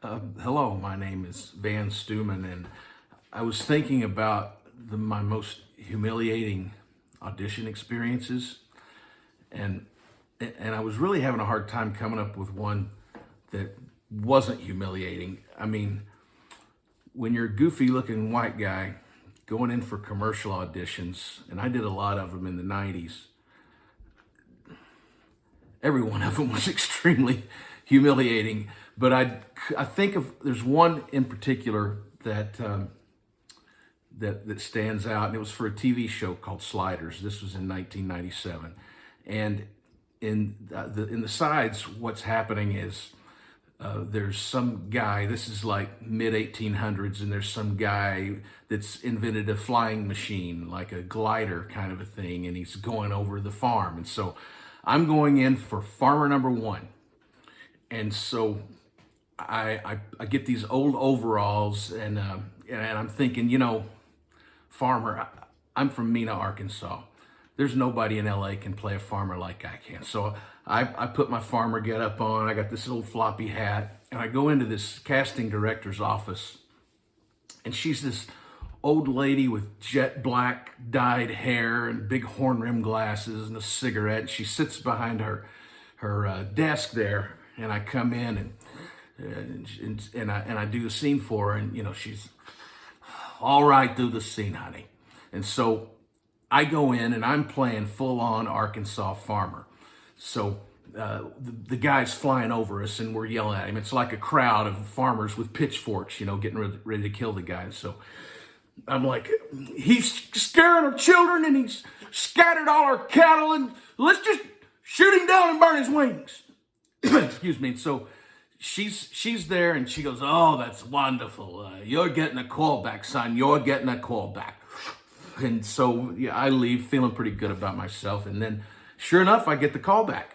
Hello, my name is Van Stuman, and I was thinking about my most humiliating audition experiences, and and I was really having a hard time coming up with one that wasn't humiliating. I mean, when you're a goofy-looking white guy going in for commercial auditions, and I did a lot of them in the '90s, every one of them was extremely humiliating. But I think of there's one in particular that stands out, and it was for a TV show called Sliders. This was in 1997, and in the sides, what's happening is there's some guy. This is like mid 1800s, and there's some guy that's invented a flying machine, like a glider kind of a thing, and he's going over the farm. And so I'm going in for farmer number one, and so I get these old overalls, and I'm thinking, farmer. I'm from Mena, Arkansas. There's nobody in LA can play a farmer like I can. So I put my farmer get up on. I got this little floppy hat, and I go into this casting director's office, and she's this old lady with jet black dyed hair and big horn rim glasses and a cigarette. And she sits behind her desk there, and I come in and I do the scene for her, and she's all right, do the scene, honey. And so I go in and I'm playing full on Arkansas farmer. So the guy's flying over us and we're yelling at him. It's like a crowd of farmers with pitchforks, getting ready to kill the guy. So I'm like, he's scaring our children and he's scattered all our cattle, and let's just shoot him down and burn his wings. Excuse me. And so she's there and she goes, "Oh, that's wonderful. You're getting a call back, son. You're getting a call back." And so I leave feeling pretty good about myself. And then sure enough, I get the call back.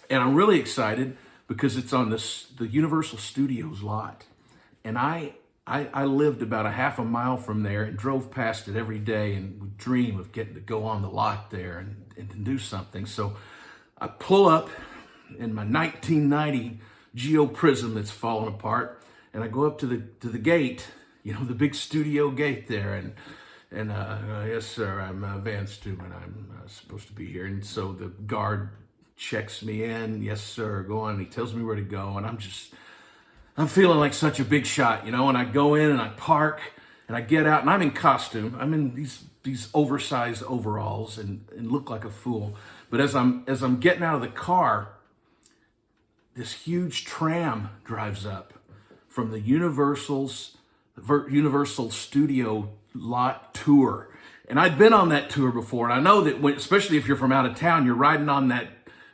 And I'm really excited because it's on the Universal Studios lot. And I lived about a half a mile from there and drove past it every day and would dream of getting to go on the lot there and to do something. So I pull up in my 1990 Geo Prism that's fallen apart, and I go up to the gate, the big studio gate there, and yes, sir, I'm Van Stuman. I'm supposed to be here. And so the guard checks me in. Yes, sir, go on. And he tells me where to go, and I'm feeling like such a big shot, and I go in and I park and I get out, and I'm in costume. I'm in these oversized overalls and look like a fool. But as I'm getting out of the car, this huge tram drives up from the Universal Studio lot tour. And I'd been on that tour before, and I know that especially if you're from out of town, you're riding on that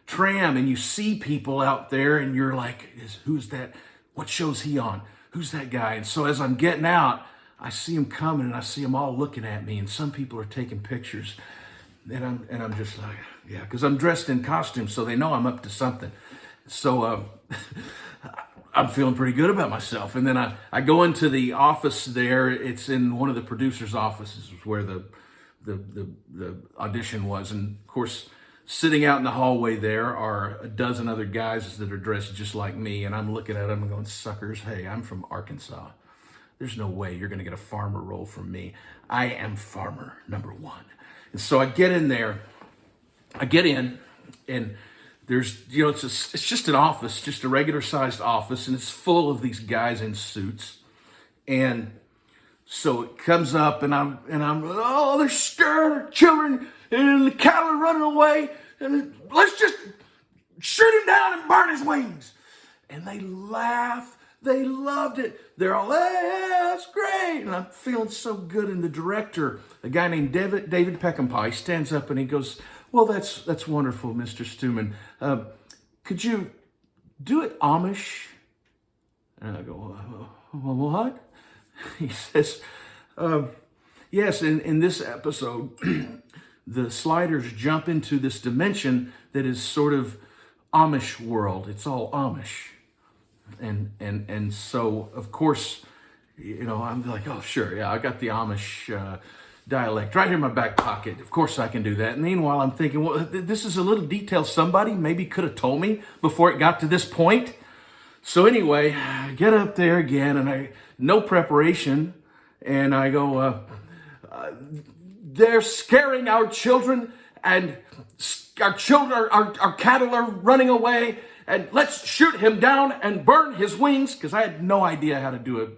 tram and you see people out there and you're like, who's that? What show's he on? Who's that guy? And so as I'm getting out, I see him coming and I see them all looking at me, and some people are taking pictures. And I'm just like, yeah, because I'm dressed in costume, so they know I'm up to something. So I'm feeling pretty good about myself. And then I go into the office there. It's in one of the producer's offices where the audition was. And of course, sitting out in the hallway there are a dozen other guys that are dressed just like me. And I'm looking at them and going, suckers, hey, I'm from Arkansas. There's no way you're going to get a farmer role from me. I am farmer number one. And so I get in there. I get in, and there's, it's just an office, just a regular sized office, and it's full of these guys in suits. And so it comes up, and I'm, oh, they're scared, children, and the cattle are running away, and let's just shoot him down and burn his wings. And they laugh. They loved it. They're all, hey, that's great. And I'm feeling so good. And the director, a guy named David Peckinpah, he stands up and he goes, well, that's wonderful, Mr. Stuman. Could you do it Amish? And I go, what? He says, yes, in this episode, the sliders jump into this dimension that is sort of Amish world. It's all Amish. And so, of course, I'm like, oh, sure, yeah, I got the Amish dialect right here in my back pocket. Of course I can do that. And meanwhile, I'm thinking, well, this is a little detail somebody maybe could have told me before it got to this point. So anyway, I get up there again, and no preparation, and I go, they're scaring our children, and our children, our cattle are running away, and let's shoot him down and burn his wings, because I had no idea how to do a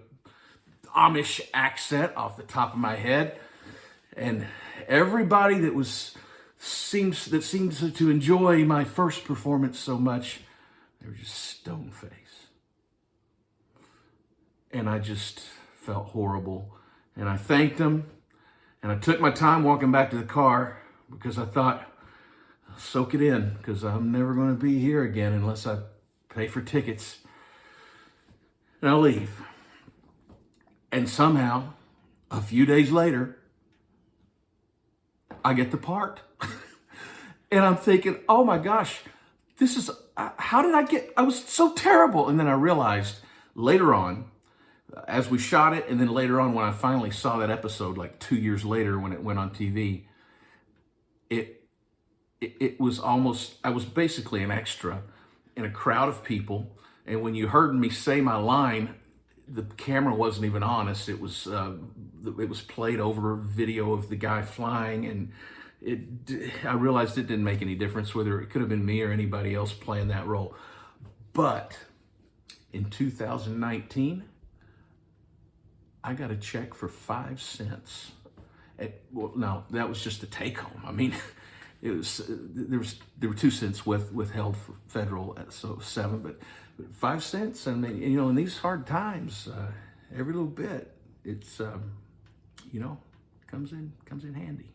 Amish accent off the top of my head. And everybody that seems to enjoy my first performance so much, they were just stone faced. And I just felt horrible. And I thanked them. And I took my time walking back to the car, because I thought, I'll soak it in, because I'm never going to be here again unless I pay for tickets. And I'll leave. And somehow, a few days later, I get the part. And I'm thinking, oh my gosh, how did I was so terrible. And then I realized later on, as we shot it, and then later on when I finally saw that episode, like 2 years later when it went on TV, it was almost, I was basically an extra in a crowd of people. And when you heard me say my line, the camera wasn't even on us. It was played over video of the guy flying, and I realized it didn't make any difference whether it could have been me or anybody else playing that role. But in 2019, I got a check for 5 cents. Well, no, that was just the take home. I mean, it was there were 2 cents withheld for federal, so 7, but 5 cents. I mean, in these hard times, every little bit, it's comes in handy.